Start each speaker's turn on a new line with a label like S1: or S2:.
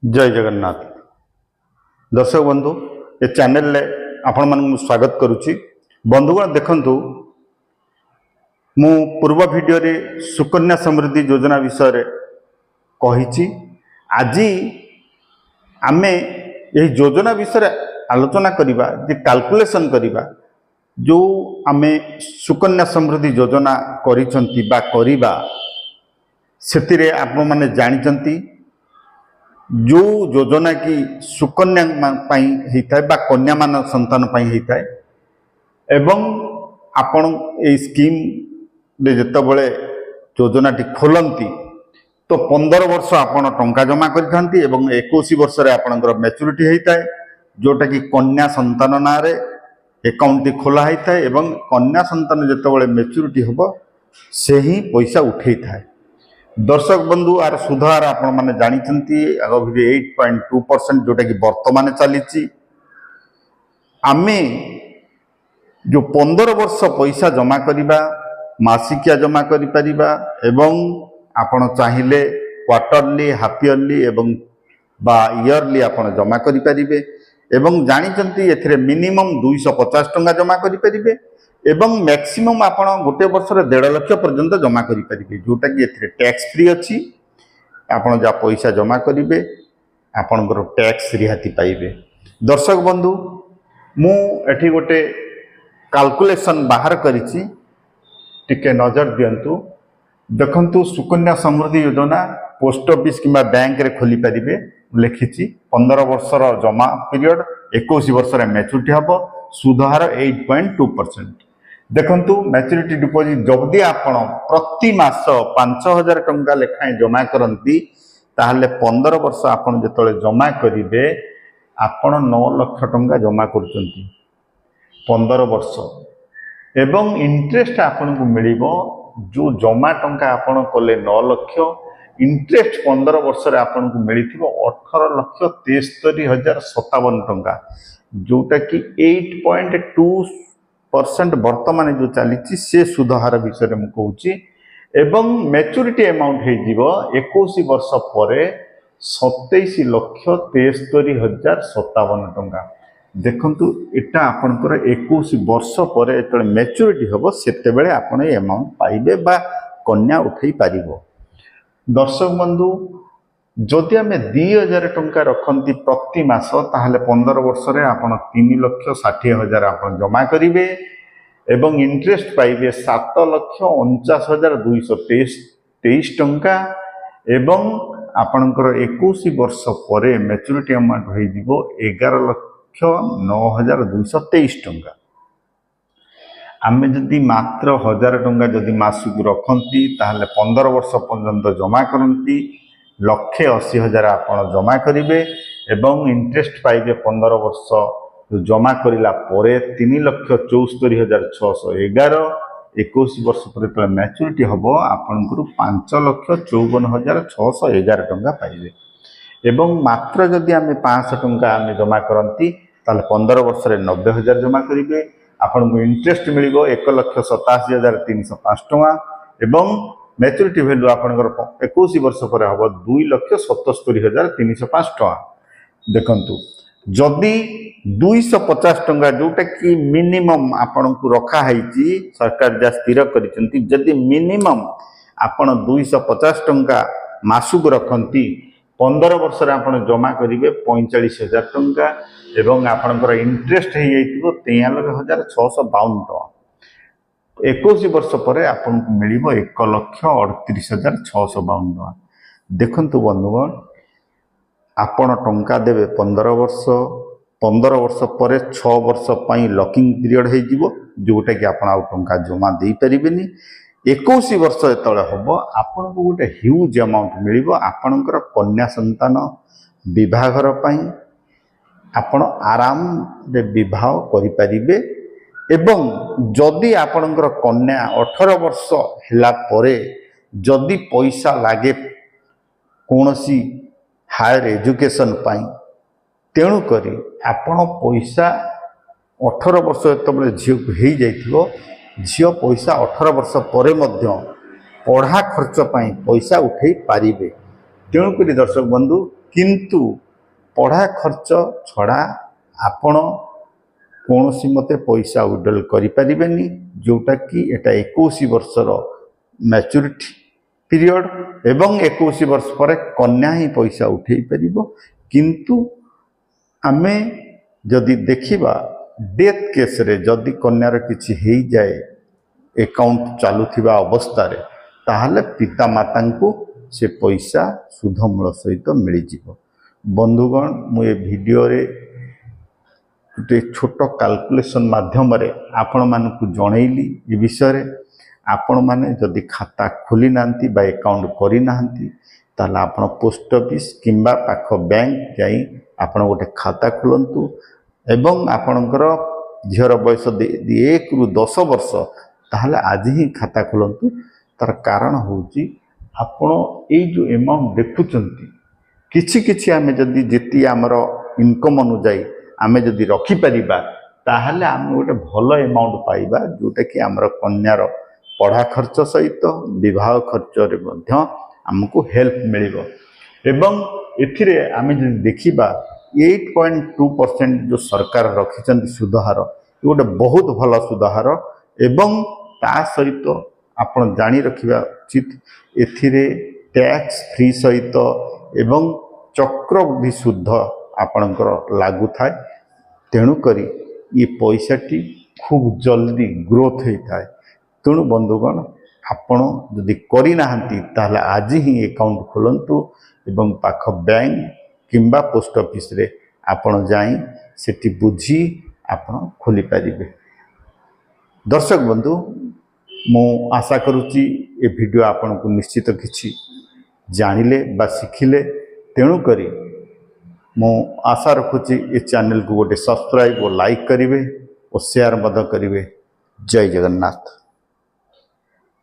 S1: जय जगन्नाथ दर्शक बंधु ए चैनल रे आपण मन स्वागत करुच्ची। बंधुगण देखंतु मु पूर्व वीडियो रे सुकन्या समृद्धि योजना विषय रे कहिछि। आज आमे यही योजना विषय रे आलोचना करिबा जे कैलकुलेशन करिबा जो आमे सुकन्या समृद्धि योजना करिसंती बा करिबा सेतिरे आपण माने जानिचंती जो योजना की सुकन्या होता है कन्या मान संतान होता है एवं आपण ए स्कीम रे जितेबले योजना टी खोलती तो 15 वर्ष आपण टंका जमा करथांती एवं 21 वर्ष रे आपणकर मैच्योरिटी होता है जोटा कि कन्या संतान ना रे अकाउंट टी खोला होता है एवं कन्या संतान जितेबले मैच्योरिटी होबो से ही पैसा उठे था। दर्शक बंधु आर सुधार आपण माने जानिचंती 8.2% जोटा कि वर्तमान चली आमे जो 15 वर्ष पैसा जमा करिबा मासिकिया जमा करि परिबा एवं आपण चाहिले क्वार्टरली हाफ ईयरली एवं बा ईयरली आपण जमा करि परिबे एवं जानिचंती एथिरे मिनिमम 250 टंका जमा करि परिबे एवं मैक्सिमम आपण गोटे वर्ष 1.5 लाख पर्यंत जमा करि परिबे जोटा कि एथिरे टैक्स फ्री अछि। आपण जा पैसा जमा करिवे आपणकर टैक्स रिहाती पाइबे। दर्शक बंधु मु एठी गोटे कैलकुलेशन बाहर करिछि टिके नजर दियंतु। देखंतु सुकन्या समृद्धि योजना पोस्ट ऑफिस किंबा बैंक रे खोली परिबे लिखिछि 15 वर्षर जमा पीरियड 21 वर्ष रे मैच्योरिटी हबो सुधार 8.2%। देखंतु मैच्योरिटी डिपॉजिट जदि आपण प्रति मास 5000 टंका लेखाएं जमा करंती ताहले 15 वर्ष आपण जतले जमा करिवे आपण 9 लाख टंका जमा करचंती 15 वर्ष एवं इंटरेस्ट आपण को मिलिबो जो जमा टंका आपण कोले 9 लाख इंटरेस्ट 15 वर्ष रे आपण को मिलिथिबो 18,73,057 टंका जोटा कि 8.2% वर्तमान जो चली से सुधार विषय में कहूँ एवं मैच्योरिटी अमाउंट हो 21 वर्ष पर 27,73,057 टंका। देखंतु एटा आपनकर 21 वर्ष पर एतले मैच्योरिटी होबो सेते बेले आपण ए अमाउंट पाइबे बा कन्या उठै पारिबो। दर्शक बंधु जदि आम 2000 टंका रखती प्रति मास ताहले 15 वर्ष रे आपण 3,60,000 आपण जमा करिवे एवं इंटरेस्ट पाइबे 7,49,223 टंका एवं आपणकर 21 वर्ष पर मैच्योरिटी अमाउंट हो 11,09,223 टंका। आम जदि मात्र 1000 टंका जदि मासक रखती ताहले 15 वर्ष पर्यंत जमा करती 1,80,000 आपण जमा करिवे एवं इंटरेस्ट पाइबे 15 वर्ष जमा करिला परे 3,74,611 21 वर्ष पर मैच्योरिटी हबो आपनकर 5,54,611 टंका पाइबे एवं मात्र जदि आमे 500 टंका आमे जमा करंती ताले 15 वर्ष रे 90,000 जमा करिवे आपनको इंटरेस्ट मिलिबो 1,87,305 टंका एवं मैच्योरिटी वैल्यू आपनकर 21 वर्ष पर हम 2,77,305 टंका। देखंतु जदि 250 टंका जोटा कि मिनिमम आपन को रखा है सरकार जा स्थिर करिसेंती जदि मिनिमम आपन 250 टंका मासुक रखती 15 वर्ष रे आपन जमा करिवे 45,000 टंका एवं आपनकर इंटरेस्ट हो 43,652 टंका 21 वर्ष पर आपन को मिलिबो 1,38,652 टंका। देखंतु बंधुगण आपण टंका देवे 15 वर्ष पर 6 वर्ष पई लॉकिंग पीरियड हो जिवो जोटा कि आपण आउ टंका जमा दे परिबेनी 21 वर्ष जतले हबो आपण को गोटे ह्यूज अमाउंट मिलिबो आपणकर कन्या संतान विवाहर पई आपण आराम रे विवाह करि परिबे एवं जदि आपणकर कन्या 18 वर्ष हिला परे जदि पैसा लागे कोनोसी हायर एजुकेशन पाई तेणु करी आपण पैसा 18 वर्ष जतबले झियो हो जाइथिबो झियो पैसा 18 वर्ष परे मध्य पढ़ा खर्च पाई पैसा उठे पारिबे। तेणुक दर्शक बंधु किंतु पढ़ा खर्च छड़ा आपण कौन सी मते पैसा विड्रॉल करें जोटा कि एटा 21 वर्षर मैच्योरिटी पीरियड एवं 21 वर्ष पर कन्या ही पैसा उठे पार किंतु आमे जदि देखिबा डेथ केस रे जदि कन्यार किछि हो जाए अकाउंट चलुथिबा अवस्था रे ताहले पिता माता को से पैसा सुध मूल सहित मिल जीव। बंधुगण मु ए वीडियो रे गोटे छोट कैलकुलेशन माध्यम रे आपण मानकु जनैली ए विषय रे आपण माने जदि खाता खोली नांती बा अकाउंट करी नांती ताला आपण पोस्ट ऑफिस किंबा पाख बैंक जाई आपण गोटे खाता खोलंतु एवं आपणकर झीर बयस 1 रु 10 वर्ष ताहले आज ही खाता खोलंतु। तार कारण होची आपण ए जो अमाउंट देखुचंती किछि किछि आमे जदि जेती हमर इनकम अनुसार आमे जदि रखि परिबा ताहले आमे गोटे भलो अमाउंट पाइबा जोटा कि हमर कन्यार पढ़ा खर्च सहित विवाह खर्च रे मध्य हमको हेल्प मिलिबो। एवं एथिरे आमे जदि देखिबा 8.2% जो सरकार रखिचंती सुधहार गोटे बहुत भल सुधहार एवं ता सहित आपण जानी रखिबा उचित एथिरे टैक्स फ्री सहित एवं चक्रवृद्धि शुद्ध आपणकर लागू थाए तेणु करी ये पैसाटी खूब जल्दी ग्रोथ होता है। तेणु बंधुगण आपण जदि करी नाहंती ताहले आज ही अकाउंट खोलंतु एवं पाख बैंक किंबा पोस्ट ऑफिस रे आपण जाई सेठी बुझी आपण खोली पारिबे। दर्शक बंधु मु आशा करुच्ची ए वीडियो आपण को निश्चित किछि जानिले बा शिखिले तेणु करी मु आशा रखुची ए चैनल को गोटे सब्सक्राइब और लाइक करिवे और शेयर मद करिवे। जय जगन्नाथ।